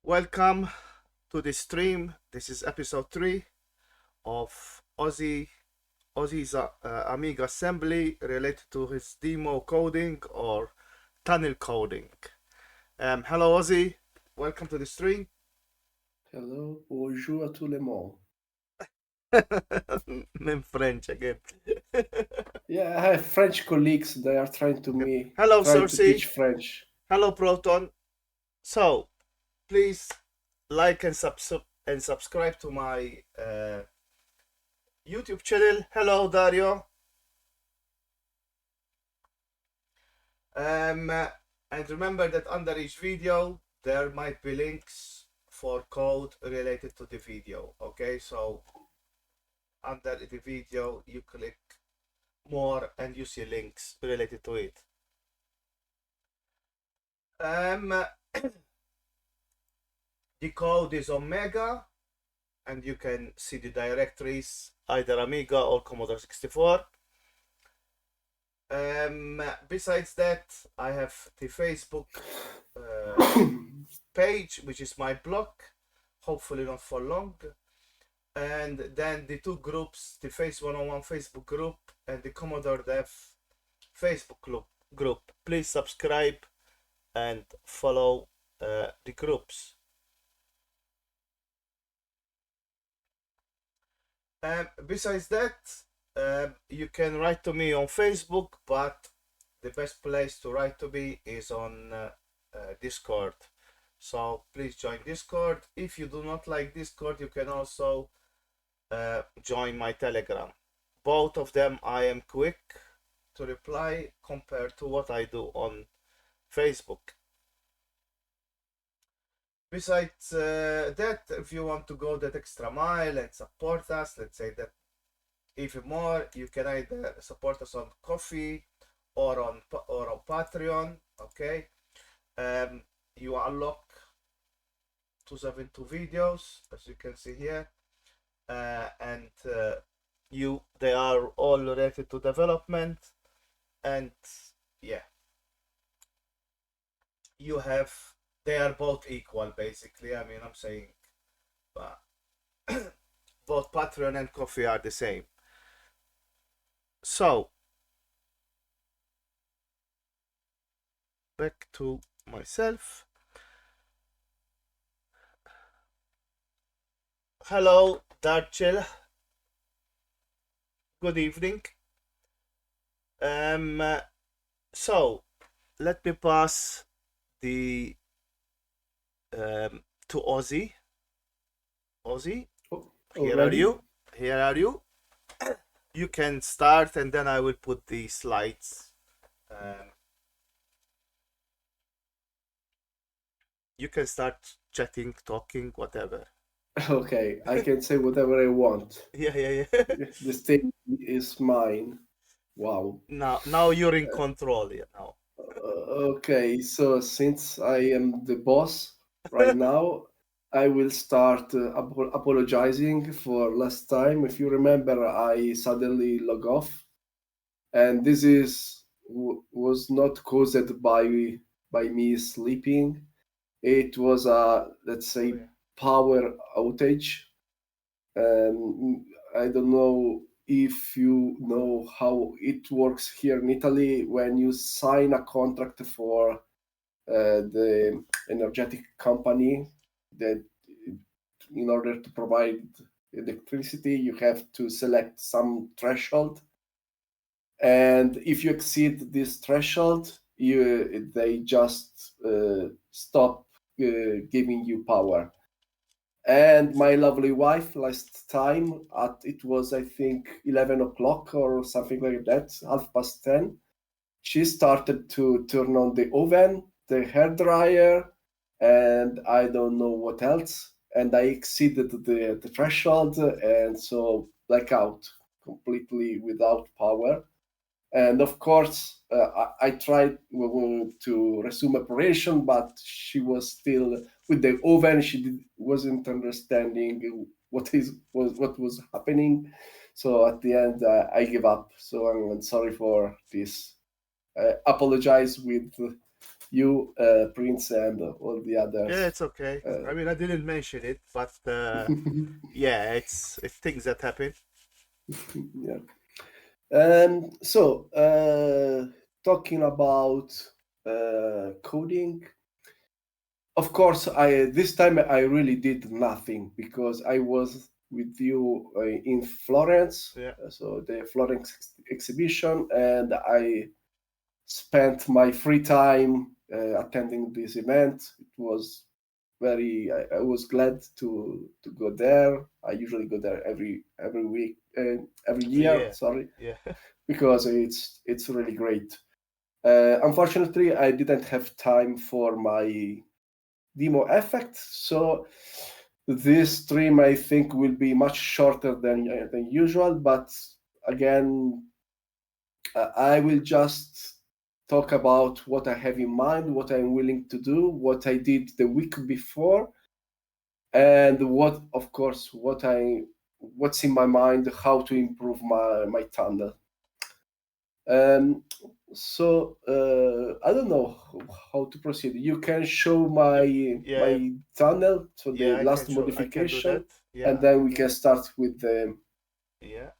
Welcome to the stream. This is episode 3 of Ozzy's Amiga assembly related to his demo coding or tunnel coding. Hello Ozzy, welcome to the stream. Hello, bonjour à tout le monde. In French again. Yeah, I have French colleagues. They are trying Hello to Cersei. teach French. Hello Proton. So please like and subscribe to my YouTube channel. Hello Dario. And remember that under each video there might be links for code related to the video. Okay, so under the video you click more and you see links related to it. The code is Omega, and you can see the directories either Amiga or Commodore 64. Besides that, I have the Facebook page, which is my blog, hopefully not for long, and then the two groups, the Face 101 Facebook group and the Commodore Dev Facebook group. Please subscribe and follow the groups. Besides that, you can write to me on Facebook, but the best place to write to me is on Discord. So please join Discord. If you do not like Discord, you can also join my Telegram. Both of them I am quick to reply compared to what I do on Facebook. Besides that, if you want to go that extra mile and support us, let's say that even more, you can either support us on Coffee or on Patreon. Okay, you unlock 272 videos, as you can see here, and they are all related to development, and yeah, they are both equal basically. I mean, I'm saying, but both Patreon and Coffee are the same. So back to myself. Hello, Darchel. Good evening. So let me pass the to Ozzy. Ozzy, here are you. Here are you. You can start, and then I will put the slides. You can start chatting, talking, whatever. Okay, I can say whatever I want. Yeah. The stage is mine. Wow. Now you're in control, you know. Okay, so since I am the boss right now, I will start apologizing for last time. If you remember, I suddenly log off, and this was not caused by me sleeping. It was a, let's say, power outage. I don't know if you know how it works here in Italy when you sign a contract for the energetic company that in order to provide electricity, you have to select some threshold. And if you exceed this threshold, they just stop giving you power. And my lovely wife last time it was, I think, 11 o'clock or something like that, 10:30, she started to turn on the oven, the hair dryer, and I don't know what else. And I exceeded the threshold, and so blackout, completely without power. And of course, I tried to resume operation, but she was still with the oven. She wasn't understanding what was happening. So at the end, I give up. So I'm sorry for this. I apologize with you, Prince, and all the Yeah, others. it's okay. Uh, I mean, I didn't mention it, but yeah, it's things that happen. yeah. So, talking about coding, of course, I this time I really did nothing because I was with you in Florence, Yeah, so the Florence exhibition, and I spent my free time attending this event. It was I was glad to go there. I usually go there every week, every every year. year. Sorry, Yeah, because it's really great. Unfortunately, I didn't have time for my demo effect, so this stream I think will be much shorter than usual. But again, I will just talk about what I have in mind, what I'm willing to do, what I did the week before, and what, of course, what's in my mind, how to improve my tunnel. Um, so I don't know how to proceed. You can show yeah, my yeah, tunnel, so the yeah. I can last show. I can do that. modification, Yeah, and I then can we do can that. start Yeah,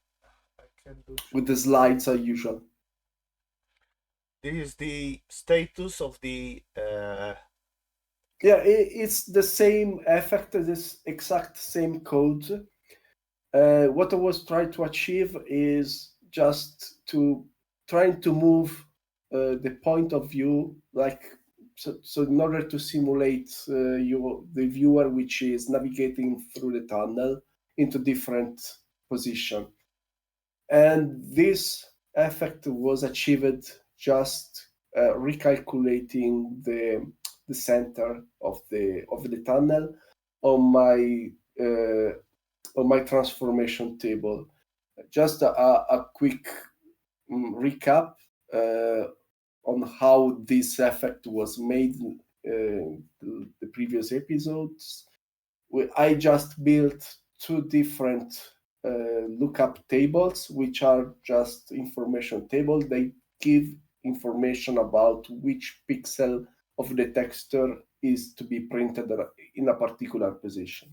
I can do with show the that. slides as usual. This is the status of the. Yeah, it's the same effect, this exact same code. What I was trying to achieve is just to trying to move the point of view, like so in order to simulate the viewer which is navigating through the tunnel into different position, and this effect was achieved just recalculating the center of the tunnel on uh, my transformation table. Just a quick recap uh, on how this effect was made the previous episodes. I just built two different lookup tables, which are just information table. They give information about which pixel of the texture is to be printed in a particular position.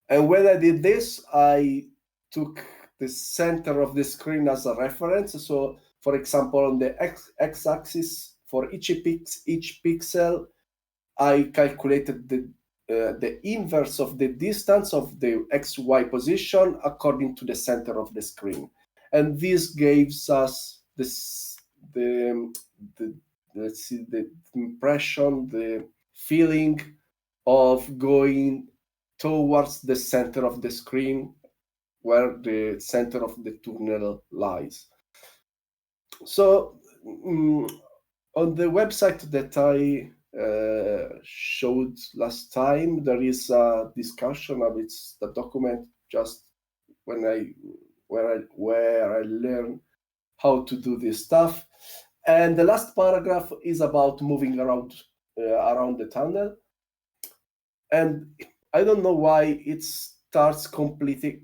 And when I did this, I took the center of the screen as a reference. So, for example, on the x-axis for each pixel, I calculated the inverse of the distance of the XY position according to the center of the screen. And this gives us the, the let's see, the impression, the feeling of going towards the center of the screen where the center of the tunnel lies. So on the website that I showed last time, there is a discussion of it's the document just when I where I learn how to do this stuff. And the last paragraph is about moving around the tunnel. And I don't know why it starts complicating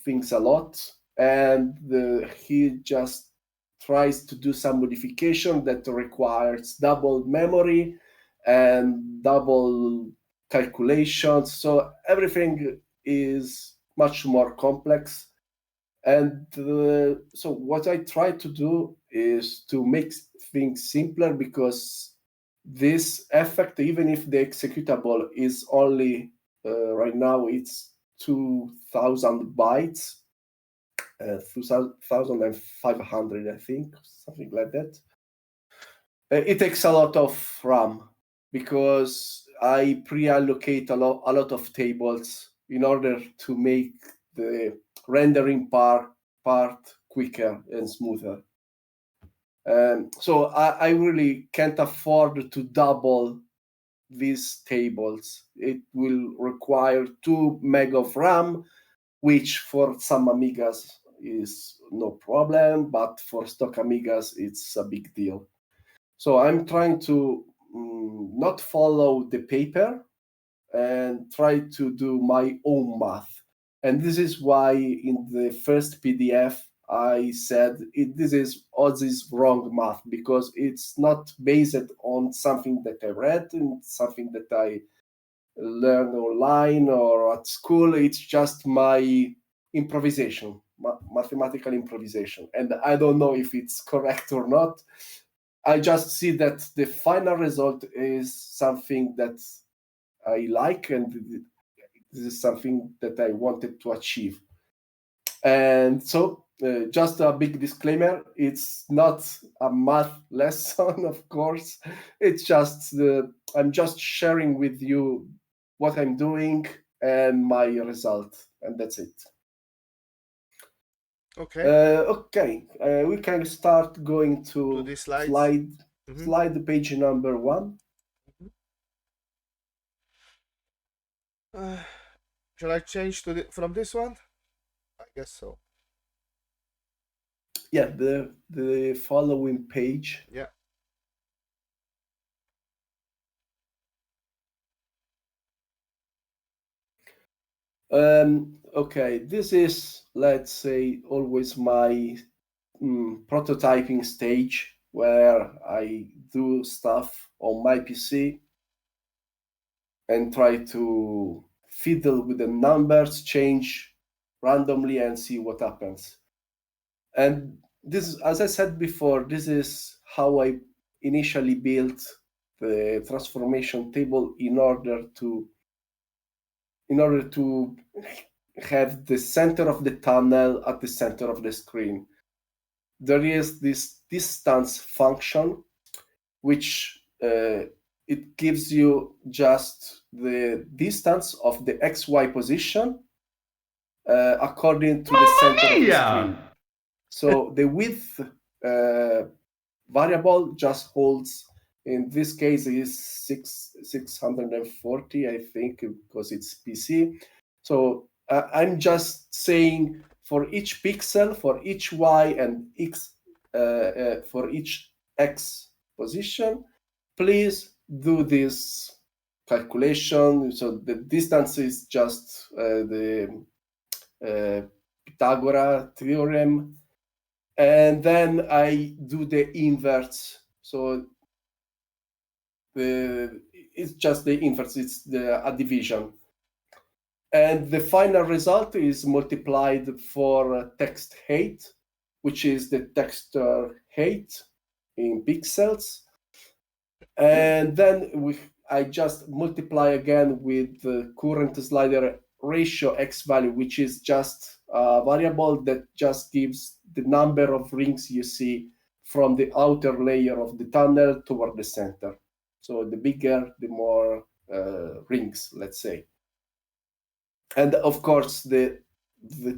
things a lot, and he just tries to do some modification that requires double memory and double calculations. So everything is much more complex. And so what I try to do is to make things simpler, because this effect, even if the executable is only right now it's 2000 bytes, 2500 I think, something like that. It takes a lot of RAM because I pre-allocate a lot of tables in order to make the rendering part quicker and smoother. So I really can't afford to double these tables. It will require 2 meg of RAM, which for some Amigas is no problem, but for stock Amigas it's a big deal. So I'm trying to not follow the paper and try to do my own math. And this is why in the first PDF I said this is Ozzy's wrong math because it's not based on something that I read and something that I learned online or at school. It's just my improvisation, mathematical improvisation. And I don't know if it's correct or not. I just see that the final result is something that I like, and this is something that I wanted to achieve. And so, just a big disclaimer: it's not a math lesson, of course. It's just I'm just sharing with you what I'm doing and my result, and that's it. Okay. Okay, we can start going To to these slides. slide Mhm. slide page number 1. Shall I change to from this one? I guess so. Yeah, the following page. Yeah. Okay, this is, let's say, always my prototyping stage where I do stuff on my PC and try to fiddle with the numbers, change randomly, and see what happens. And this, as I said before, this is how I initially built the transformation table in order to have the center of the tunnel at the center of the screen. There is this distance function, which it gives you just the distance of the XY position according to the center of the screen. So the width variable just holds, in this case is 640, I think, because it's PC. So I'm just saying for each pixel, for each Y and X, for each X position, please do this calculation. So the distance is just the Pythagoras theorem. And then I do the inverse. So it's just the inverse, it's a division. And the final result is multiplied for text height, which is the texture height in pixels. And then I just multiply again with the current slider ratio x value, which is just a variable that just gives the number of rings you see from the outer layer of the tunnel toward the center. So the bigger, the more rings, let's say. And of course, the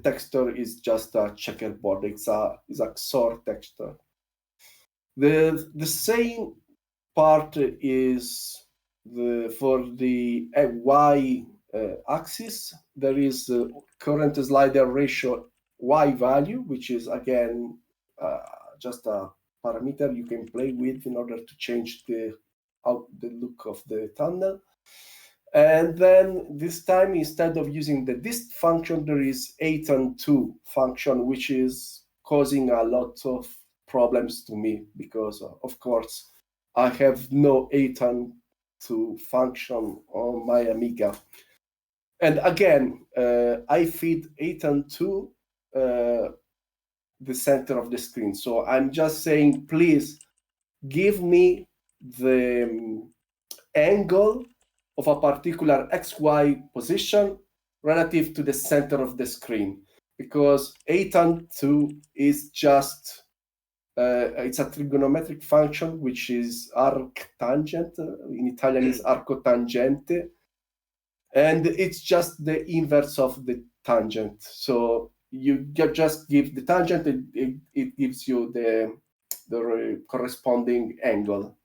texture is just a checkerboard. It's a XOR texture. The same part is for the y axis. There is the current slider ratio y value, which is again just a parameter you can play with in order to change the look of the tunnel. And then this time, instead of using the dist function, there is atan2 function, which is causing a lot of problems to me because, of course, I have no atan2 function on my Amiga. And again, I feed atan2 the center of the screen. So I'm just saying, please give me the angle of a particular XY position relative to the center of the screen, because atan2 is just it's a trigonometric function which is arctangent. In Italian is arcotangente, and it's just the inverse of the tangent. So you just give the tangent, it gives you the corresponding angle.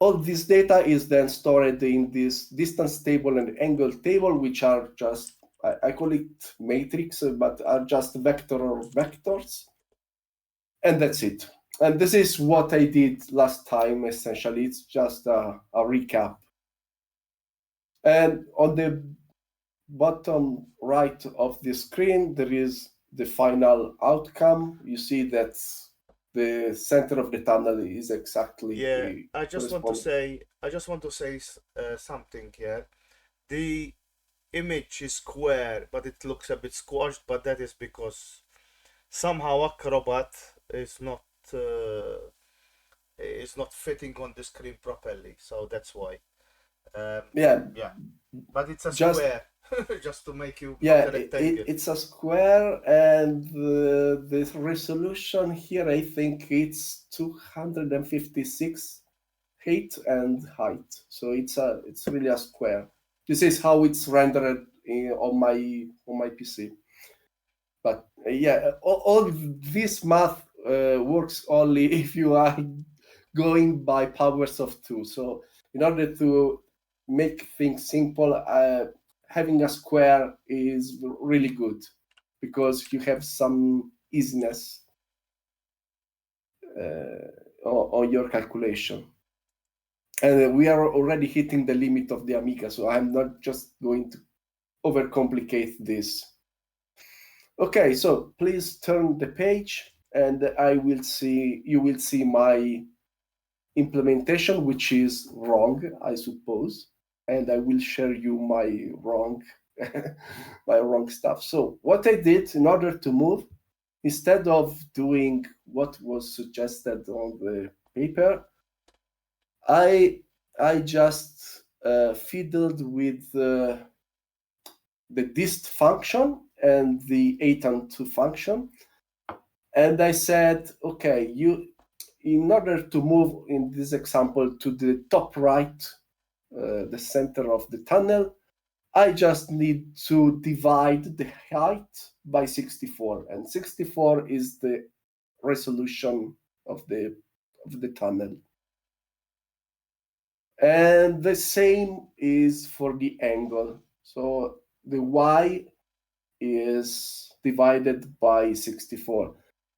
All this data is then stored in this distance table and angle table, which are just, I call it matrix, but are just vector or vectors. And that's it. And this is what I did last time, essentially. It's just a recap. And on the bottom right of the screen, there is the final outcome, you see that the center of the tunnel is exactly Yeah, I just want to corresponding. say, something here. The image is square, but it looks a bit squashed, but that is because somehow Acrobat uh, is not fitting on the screen properly, so that's why. Um, Yeah, yeah, but it's a just square, just to make you yeah, not a rectangle. it's a square, and the resolution here, I think it's 256 height and height. So it's really a square. This is how it's rendered on my PC. But yeah, all this math works only if you are going by powers of two. So in order to make things simple, having a square is really good because you have some easiness on your calculation. And we are already hitting the limit of the Amiga, so I'm not just going to overcomplicate this. Okay, so please turn the page, and you will see my implementation, which is wrong, I suppose, and I will share you my wrong my wrong stuff. So what I did in order to move, instead of doing what was suggested on the paper, I I just fiddled with the dist function and the 8 and 2 function, and I said, okay, in order to move in this example to the top right, the center of the tunnel, I just need to divide the height by 64, and 64 is the resolution of the tunnel. And the same is for the angle. So the y is divided by 64.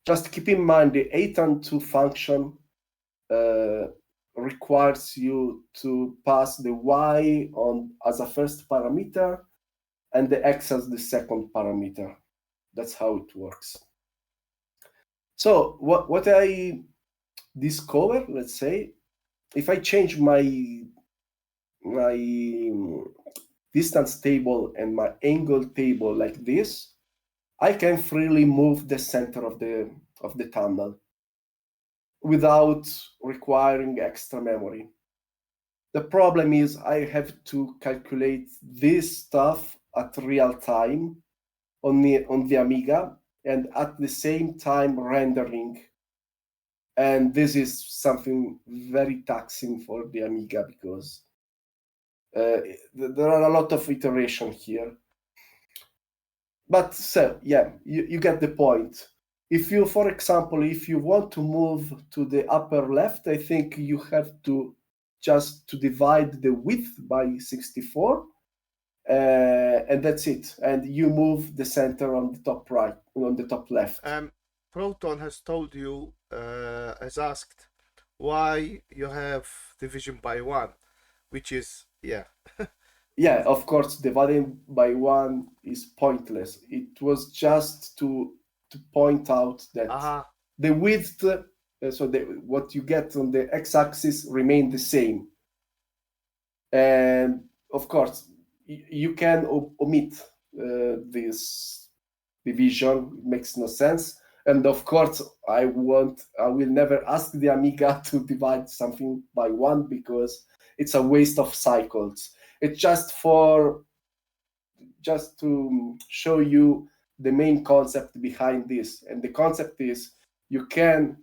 Just keep in mind the 8 and 2 function requires you to pass the y on as a first parameter and the x as the second parameter. That's how it works. So what I discovered, let's say, if I change my distance table and my angle table like this, I can freely move the center of the tunnel without requiring extra memory. The problem is I have to calculate this stuff at real time on the Amiga, and at the same time rendering. And this is something very taxing for the Amiga because there are a lot of iteration here. But so yeah, you get the point. If you, for example, if you want to move to the upper left, I think you have to just to divide the width by 64, and that's it. And you move the center on the top right, on the top left. Proton has told you, has asked why you have division by one, which is, yeah. Yeah, of course, dividing by one is pointless. It was just to point out that Uh-huh. the width, so what you get on the x-axis remain the same. And of course, you can omit this division. It makes no sense. And of course, I will never ask the Amiga to divide something by one because it's a waste of cycles. It's just to show you the main concept behind this. And the concept is you can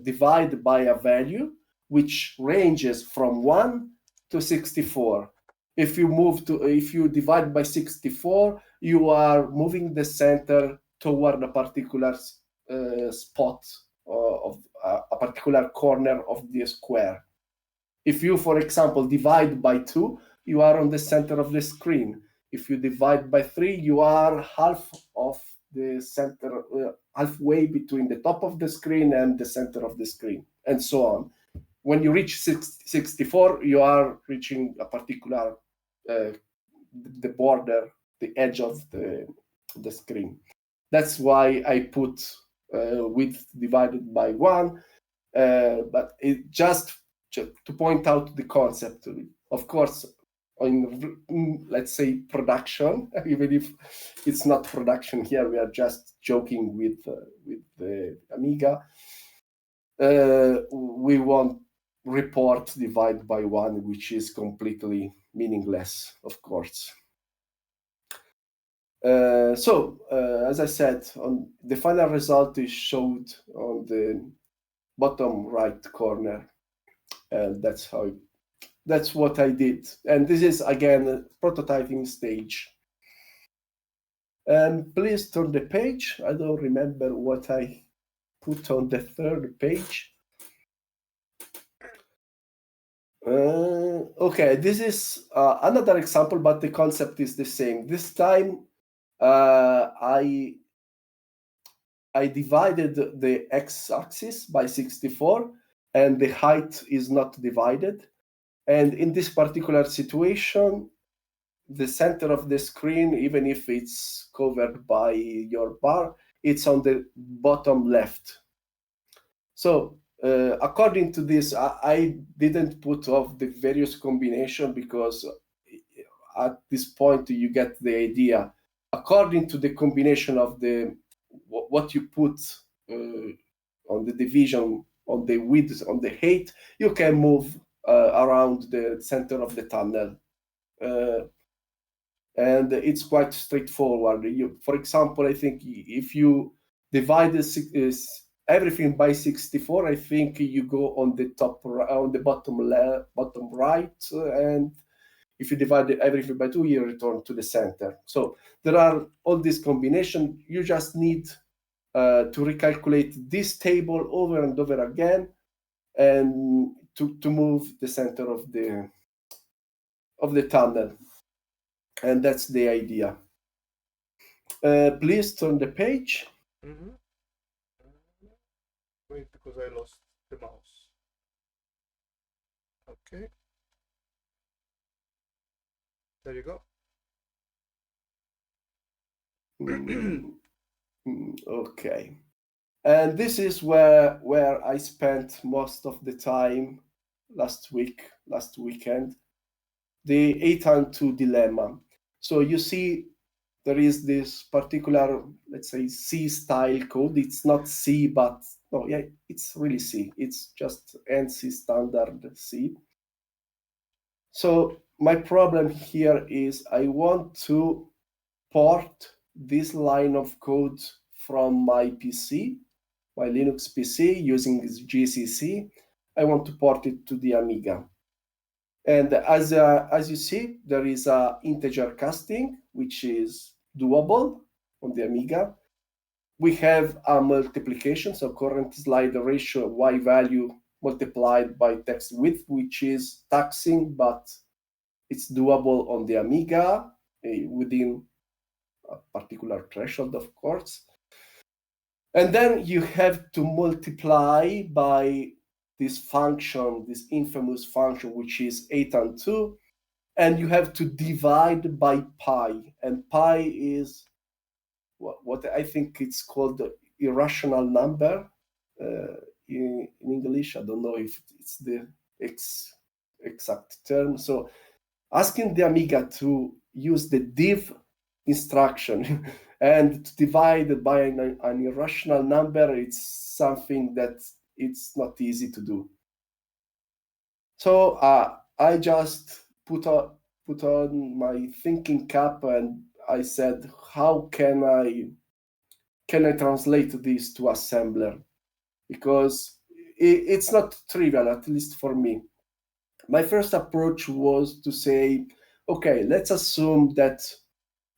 divide by a value which ranges from 1 to 64. If you divide by 64, you are moving the center toward a particular spot of a particular corner of the square. If you, for example, divide by 2, you are on the center of the screen. If you divide by 3, you are half of the center, halfway between the top of the screen and the center of the screen, and so on. When you reach 64, you are reaching a particular the border, the edge of the screen. That's why I put width divided by 1. But it just to point out the concept. Of course, in, let's say, production, even if it's not production here, we are just joking with the Amiga. We want report divide by 1, which is completely meaningless, of course. As I said, the final result is showed on the bottom right corner, and that's what I did. And this is again a prototyping stage. And please turn the page. I don't remember what I put on the third page. Okay, this is another example, but the concept is the same. This time I divided the x-axis by 64, and the height is not divided. And in this particular situation, the center of the screen, even if it's covered by your bar, it's on the bottom left. So according to this, I didn't put off the various combination because at this point you get the idea. According to the combination of the what you put on the division, on the width, on the height, you can move around the center of the tunnel. And it's quite straightforward. For example, I think if you divide everything by 64, I think you go on the top, on the bottom right, and if you divide everything by 2, you return to the center. So there are all these combinations. You just need to recalculate this table over and over again, and to move the center of the tunnel. And that's the idea. Please turn the page. Mm-hmm. Wait, because I lost the mouse. Okay. There you go. Okay. And this is where I spent most of the time last weekend, the 8 and 2 dilemma. So you see, there is this particular, let's say, C style code. It's not C, but no, yeah, it's really C. It's just ANSI standard C. So my problem here is I want to port this line of code from my PC, my Linux PC, using GCC. I want to port it to the Amiga. And as you see, there is a integer casting, which is doable on the Amiga. We have a multiplication, so current slide ratio y value multiplied by text width, which is taxing, but it's doable on the Amiga within a particular threshold, of course. And then you have to multiply by this function, this infamous function, which is 8 and 2, and you have to divide by pi. And pi is what I think it's called the irrational number in English. I don't know if it's the exact term. So asking the Amiga to use the div instruction and to divide it by an irrational number, it's something that it's not easy to do. So I just put on my thinking cap and I said, how can I translate this to assembler? Because it's not trivial, at least for me. My first approach was to say, okay, let's assume that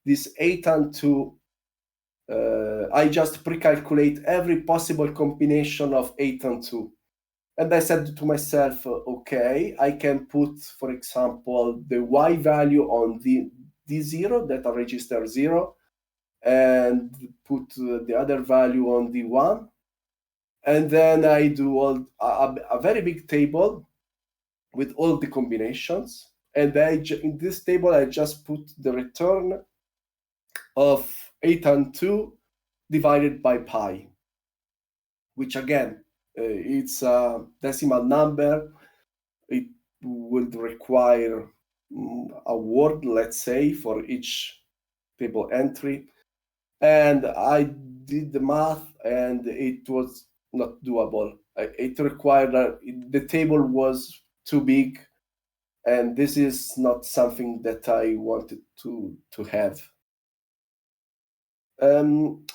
this 8 and 2, I just pre-calculate every possible combination of 8 and 2. And I said to myself, okay, I can put, for example, the Y value on the D0, data register 0, and put the other value on D1. And then I do a very big table with all the combinations. And in this table, I just put the return of 8 and 2 divided by pi, which again, it's a decimal number. It would require a word, let's say, for each table entry. And I did the math, and it was not doable. It required the table was too big, and this is not something that I wanted to have.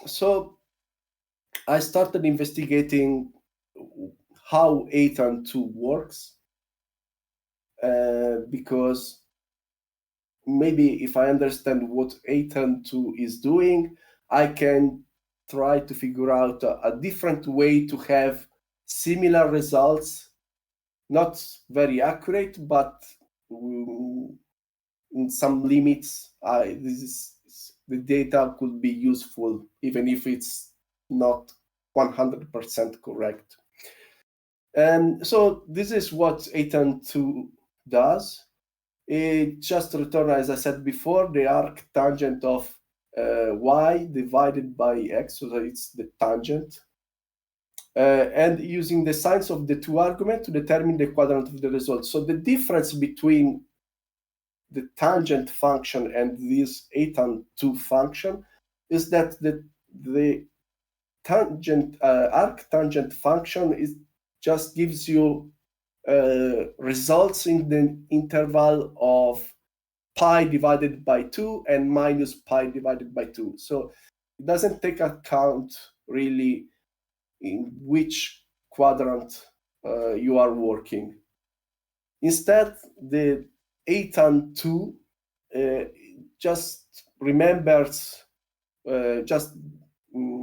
So I started investigating how 8 and 2 works, because maybe if I understand what 8 and 2 is doing, I can try to figure out a different way to have similar results, not very accurate, but in some limits, the data could be useful, even if it's not 100% correct. And so this is what 8 and 2 does. It just returns, as I said before, the arc tangent of y divided by x, so that it's the tangent. And using the signs of the two arguments to determine the quadrant of the result. So the difference between the tangent function and this 8 and 2 function is that the tangent arc tangent function is just gives you results in the interval of pi divided by 2 and minus pi divided by 2. So it doesn't take account really in which quadrant you are working. Instead, the 8 and 2 just remembers, just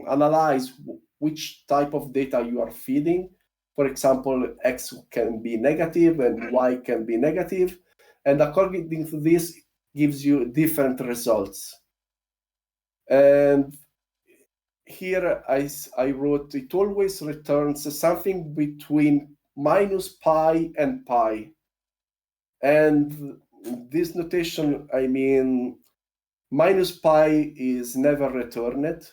analyze which type of data you are feeding. For example, x can be negative and y can be negative. And according to this, gives you different results. And here I wrote, it always returns something between minus pi and pi. And this notation, I mean, minus pi is never returned,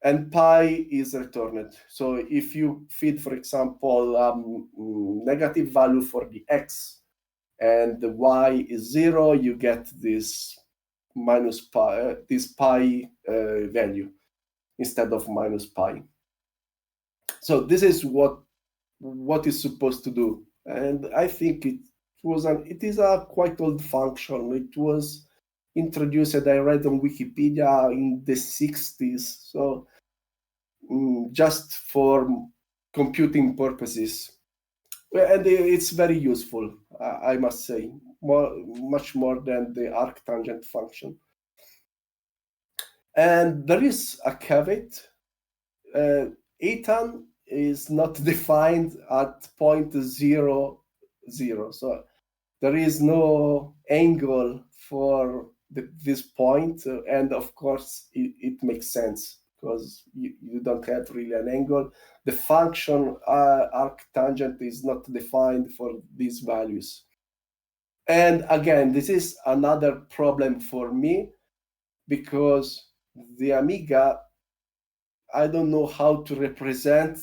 and pi is returned. So if you feed, for example, negative value for the x, and the y is 0, you get this minus pi, this pi value instead of minus pi. So this is what is supposed to do, and I think it is a quite old function. It was introduced, I read on Wikipedia, in the 60s, so just for computing purposes. And it's very useful, I must say, much more than the arctangent function. And there is a caveat. Etan is not defined at 0.00, so there is no angle for this point, and of course it makes sense because you don't have really an angle. The function arctangent is not defined for these values. And again, this is another problem for me, because the Amiga, I don't know how to represent,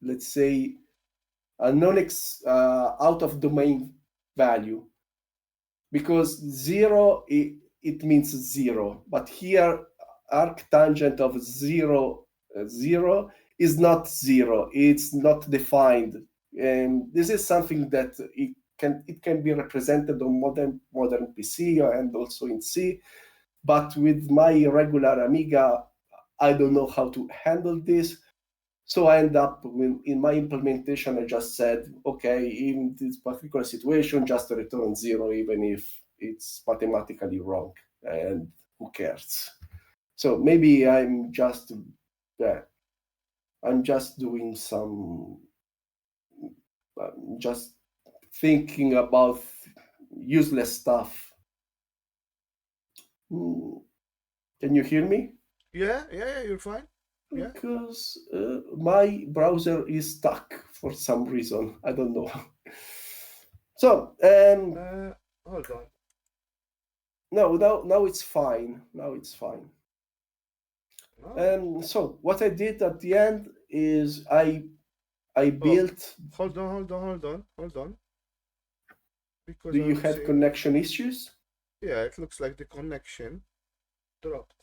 let's say, a out of domain value, because 0 it means 0, but here arctangent of 0 is not 0, it's not defined, and this is something that it can be represented on modern PC and also in C, but with my regular Amiga I don't know how to handle this. So I end up in my implementation, I just said, okay, in this particular situation, just return 0, even if it's mathematically wrong, and who cares? So maybe I'm just doing some, just thinking about useless stuff. Can you hear me? Yeah, you're fine. Yeah. Because my browser is stuck for some reason. I don't know. So, Hold on. No, now it's fine. Now it's fine. Oh. So what I did at the end is I Oh, built. hold on. Because Do you I'm have seeing, connection issues? yeah, it looks like the connection dropped.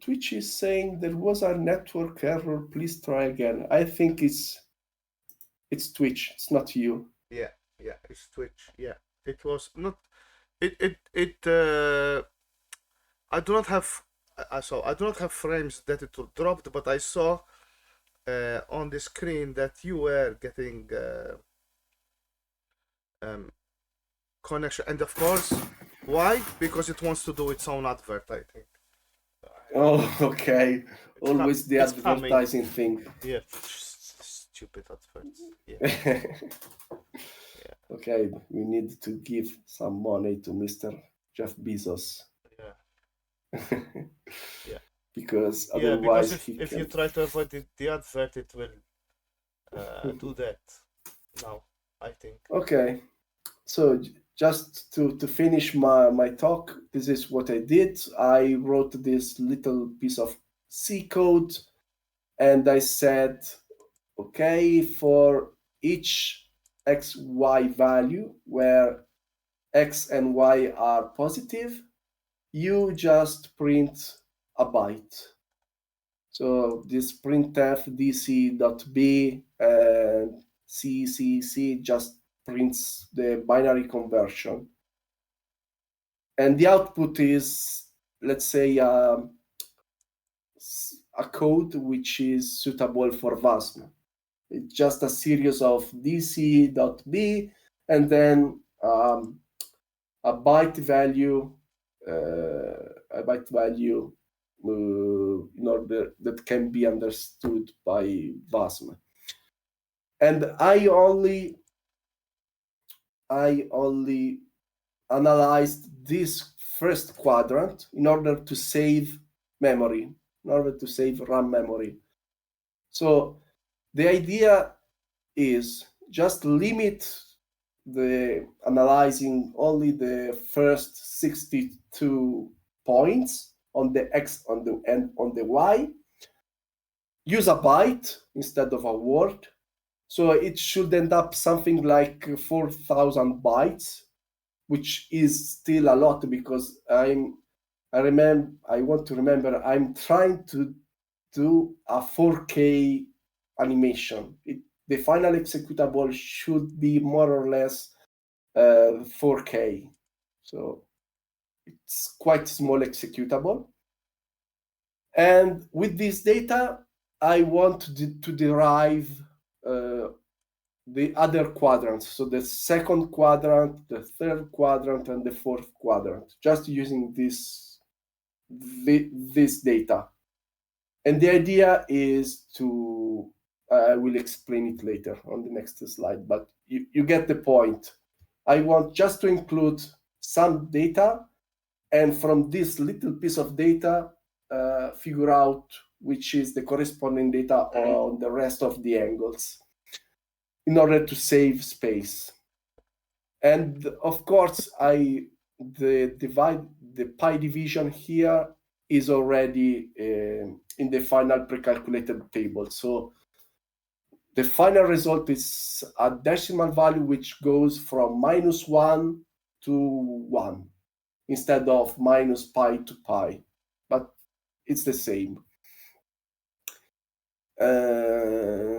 Twitch is saying there was a network error. Please try again. I think it's Twitch. It's not you. Yeah, yeah, it's Twitch. Yeah, it was not. It. I do not have. I do not have frames that it dropped, but I saw on the screen that you were getting um, connection, and of course, why? Because it wants to do its own advert. I think Oh, okay. Always the it's coming. advertising thing. Yeah, stupid adverts. Yeah, yeah, Okay, we need to give some money to Mr. Jeff Bezos yeah, yeah, because yeah. Because otherwise he if you can. try to avoid the advert, it will do that. Now, I think. Okay, so just to finish my talk, this is what I did. I wrote this little piece of C code and I said, okay, for each XY value where X and Y are positive, you just print a byte. So this printf dc.b and c just prints the binary conversion. And the output is, let's say, a code which is suitable for VASM. It's just a series of dc.b and then a byte value, a byte value in order that can be understood by VASM. And I only analyzed this first quadrant in order to save memory, in order to save RAM memory. So the idea is just limit the analyzing only the first 62 points on the X on the and on the Y. Use a byte instead of a word. So it should end up something like 4,000 bytes, which is still a lot because I want to remember I'm trying to do a 4K animation. The final executable should be more or less 4K. So it's quite small executable. And with this data, I want to derive the other quadrants. So the second quadrant, the third quadrant, and the fourth quadrant, just using this data. And the idea is to, I will explain it later on the next slide, but you get the point. I want just to include some data, and from this little piece of data, figure out which is the corresponding data on the rest of the angles in order to save space. And of course, the pi division here is already in the final pre-calculated table. So the final result is a decimal value which goes from -1 to 1 instead of minus pi to pi, but it's the same.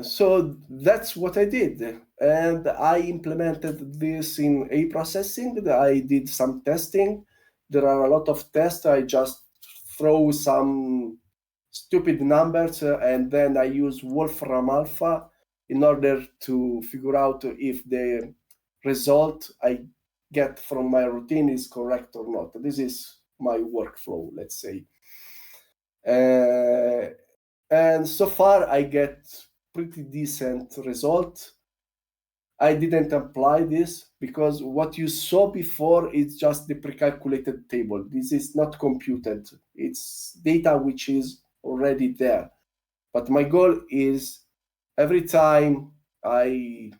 So that's what I did, and I implemented this in A processing. I did some testing. There are a lot of tests. I just throw some stupid numbers and then I use Wolfram Alpha in order to figure out if the result I get from my routine is correct or not. This is my workflow, let's say. And so far I get pretty decent result. I didn't apply this because what you saw before is just the pre-calculated table. This is not computed. It's data which is already there. But my goal is every time I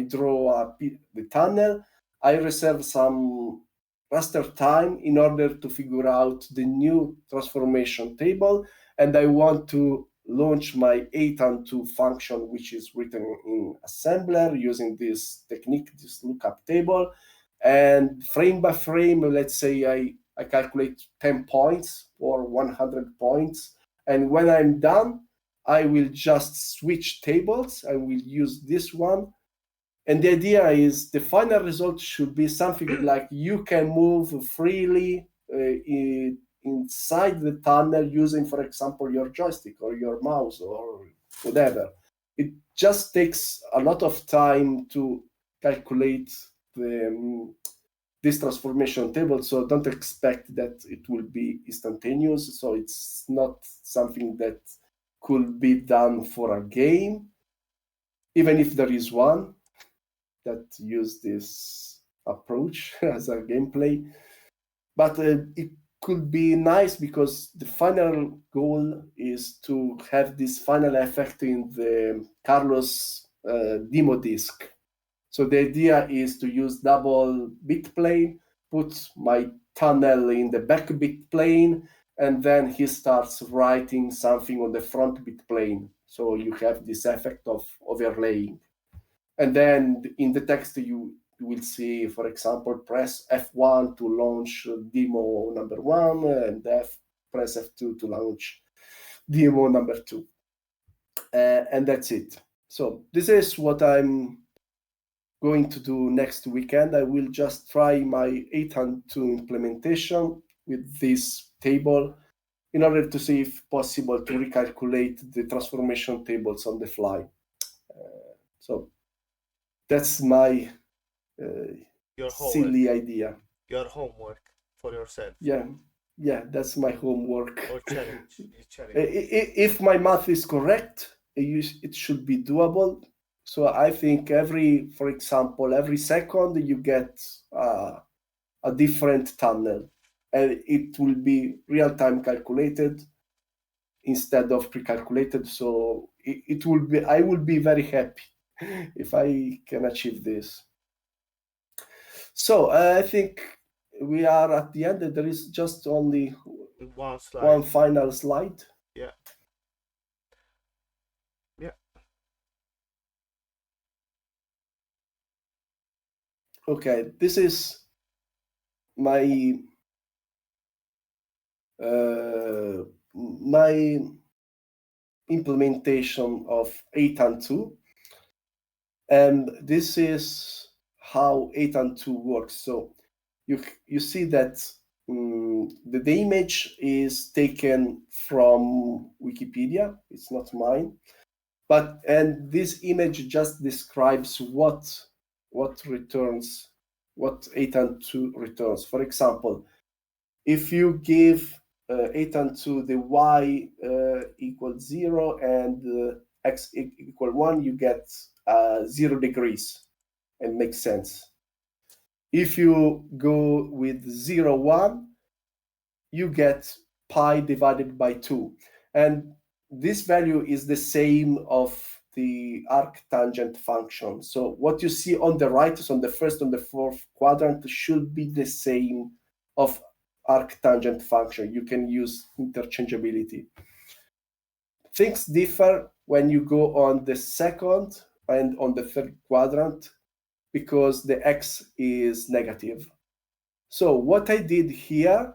draw the tunnel, I reserve some raster time in order to figure out the new transformation table, and I want to launch my 8 and 2 function, which is written in assembler using this technique, this lookup table. And frame by frame, let's say I calculate 10 points or 100 points. And when I'm done, I will just switch tables. I will use this one. And the idea is the final result should be something like you can move freely inside the tunnel using, for example, your joystick or your mouse or whatever. It just takes a lot of time to calculate this transformation table, so don't expect that it will be instantaneous. So it's not something that could be done for a game, even if there is one that use this approach as a gameplay. But it could be nice because the final goal is to have this final effect in the Carlos demo disc. So the idea is to use double bit plane, put my tunnel in the back bit plane, and then he starts writing something on the front bit plane. So you have this effect of overlaying. And then in the text, you will see, for example, press F1 to launch demo number 1, and press F2 to launch demo number 2. And that's it. So this is what I'm going to do next weekend. I will just try my 8 and 2 implementation with this table in order to see if possible to recalculate the transformation tables on the fly. So that's my silly idea. Your homework for yourself. Yeah, that's my homework. Or challenge. If my math is correct, it should be doable. So I think for example, every second you get a different tunnel, and it will be real-time calculated instead of pre-calculated. So it will be. I will be very happy if I can achieve this. So I think we are at the end. There is just only one final slide. Yeah. Okay, this is my my implementation of 8 and 2, and this is how 8 and 2 works. So you see that the image is taken from Wikipedia. It's not mine, and this image just describes what returns, what 8 and 2 returns. For example, if you give 8 and 2 the y equals 0 and x equal 1, you get 0 degrees, and makes sense. If you go with 0, 1, you get pi divided by 2. And this value is the same of the arctangent function. So what you see on the right, so on the first and the fourth quadrant, should be the same of arctangent function. You can use interchangeability. Things differ when you go on the second and on the third quadrant because the x is negative. So what I did here,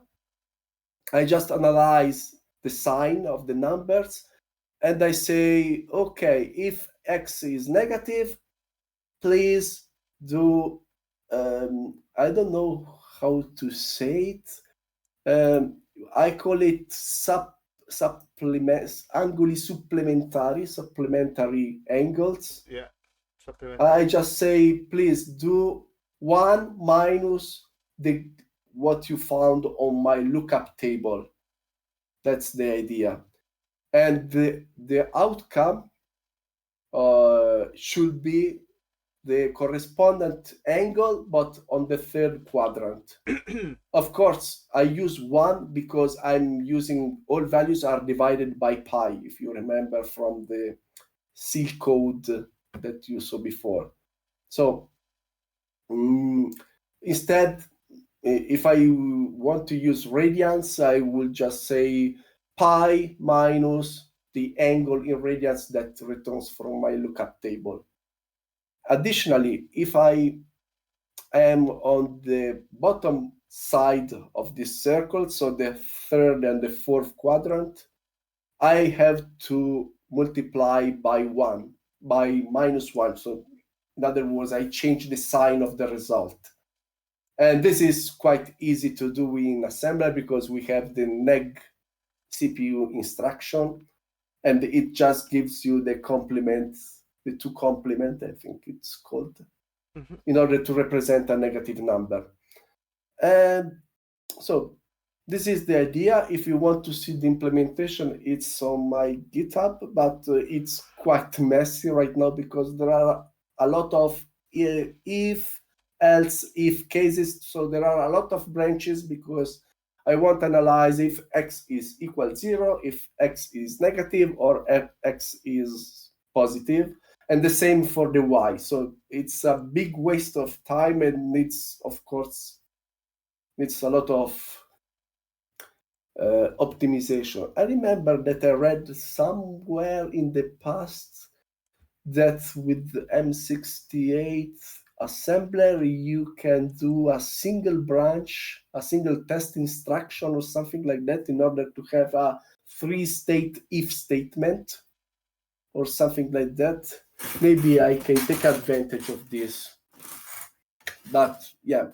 I just analyze the sign of the numbers and I say, okay, if x is negative, please do, I don't know how to say it. I call it angoli supplementary angles. Yeah. I just say, please do 1 minus what you found on my lookup table. That's the idea. And the outcome should be the correspondent angle, but on the third quadrant. Of course, I use 1 because I'm using all values are divided by pi, if you remember from the C code that you saw before. So instead, if I want to use radians, I will just say pi minus the angle in radians that returns from my lookup table. Additionally, if I am on the bottom side of this circle, so the third and the fourth quadrant, I have to multiply by -1. So in other words, I change the sign of the result. And this is quite easy to do in assembler because we have the neg CPU instruction, and it just gives you the complement, the two complement, I think it's called, in order to represent a negative number. And so this is the idea. If you want to see the implementation, it's on my GitHub, but it's quite messy right now because there are a lot of if, else, if cases. So there are a lot of branches because I want to analyze if x is equal 0, if x is negative, or if x is positive. And the same for the y. So it's a big waste of time and needs, of course, needs a lot of optimization. I remember that I read somewhere in the past that with the M68 assembler you can do a single branch, a single test instruction or something like that in order to have a 3-state if statement or something like that. Maybe I can take advantage of this. But yeah,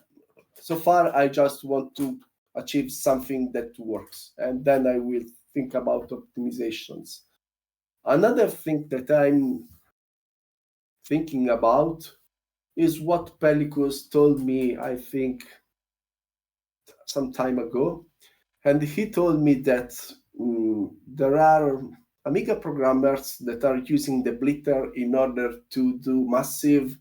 so far I just want to achieve something that works, and then I will think about optimizations. Another thing that I'm thinking about is what Pellicus told me, I think, some time ago. And he told me that there are Amiga programmers that are using the blitter in order to do massive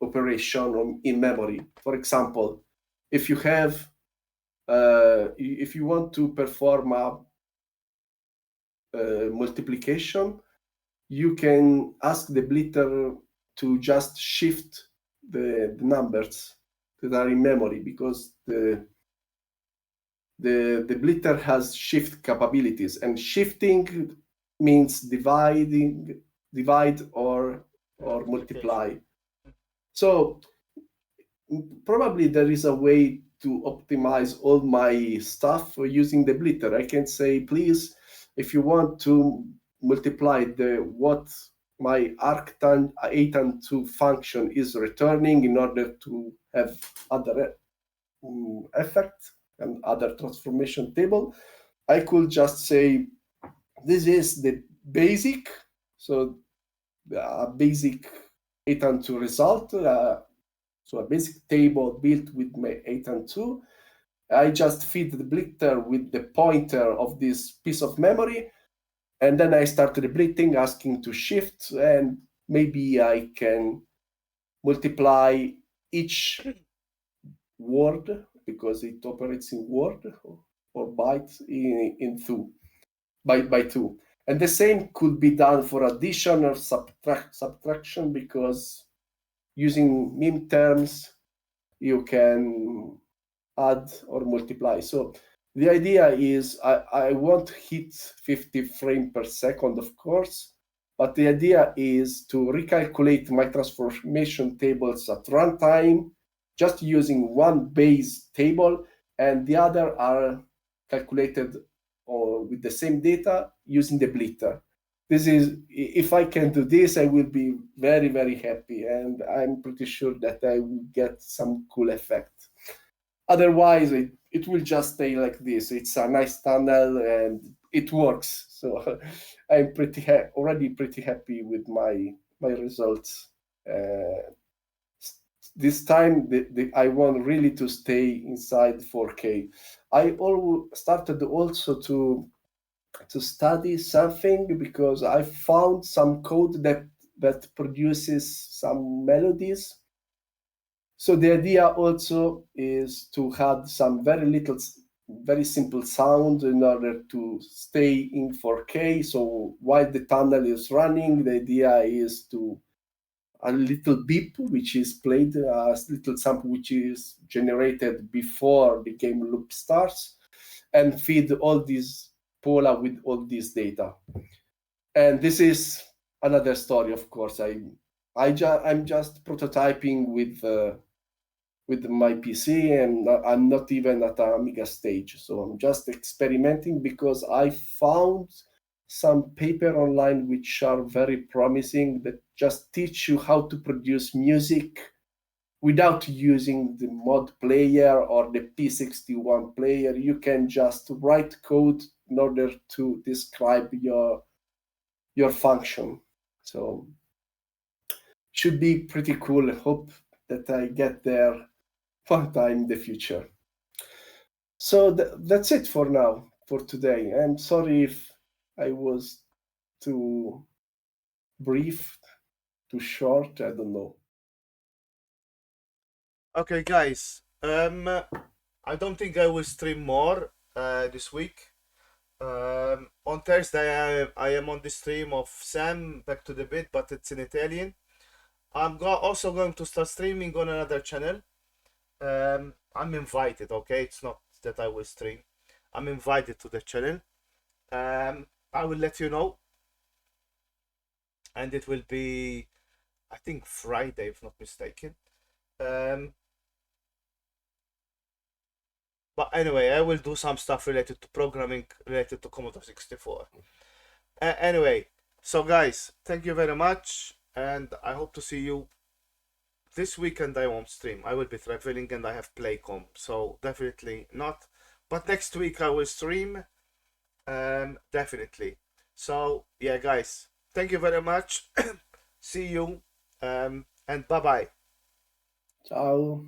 operation in memory. For example, if you have if you want to perform a multiplication, you can ask the blitter to just shift the numbers that are in memory because the blitter has shift capabilities, and shifting means divide or multiply. So probably there is a way to optimize all my stuff using the blitter. I can say, please, if you want to multiply what my arctan2 function is returning in order to have other effect and other transformation table, I could just say this is the basic, so a basic arctan2 result. So a basic table built with my 8 and 2. I just feed the blitter with the pointer of this piece of memory, and then I start the blitting, asking to shift, and maybe I can multiply each word, because it operates in word or byte, in two, by two. And the same could be done for addition or subtraction, because using meme terms, you can add or multiply. So the idea is I won't hit 50 frames per second, of course, but the idea is to recalculate my transformation tables at runtime, just using one base table, and the other are calculated with the same data using the blitter. This is, if I can do this, I will be very, very happy, and I'm pretty sure that I will get some cool effect. Otherwise, it will just stay like this. It's a nice tunnel and it works. So I'm already pretty happy with my results. This time, I want really to stay inside 4K. I started also to study something because I found some code that produces some melodies. So the idea also is to have some very simple sound in order to stay in 4K. So while the tunnel is running, the idea is to a little beep which is played, a little sample which is generated before the game loop starts, and feed all this Pola with all this data. And this is another story, of course. I'm just prototyping with my PC, and I'm not even at the Amiga stage. So I'm just experimenting because I found some paper online which are very promising that just teach you how to produce music without using the mod player or the P61 player. You can just write code in order to describe your function. So should be pretty cool. Hope that I get there one time in the future. So that's it for now, for today. I'm sorry if I was too brief, too short. I don't know. Okay, guys. I don't think I will stream more this week. On Thursday, I am on the stream of Sam Back to the Bit, but it's in Italian. Also going to start streaming on another channel. I'm invited, okay? It's not that I will stream. I'm invited to the channel. I will let you know. And it will be, I think, Friday, if not mistaken. But anyway, I will do some stuff related to programming, related to Commodore 64. Anyway, so guys, thank you very much, and I hope to see you this weekend. I won't stream. I will be traveling and I have Playcom, so definitely not. But next week I will stream, definitely. So yeah, guys, thank you very much. See you, and bye bye. Ciao.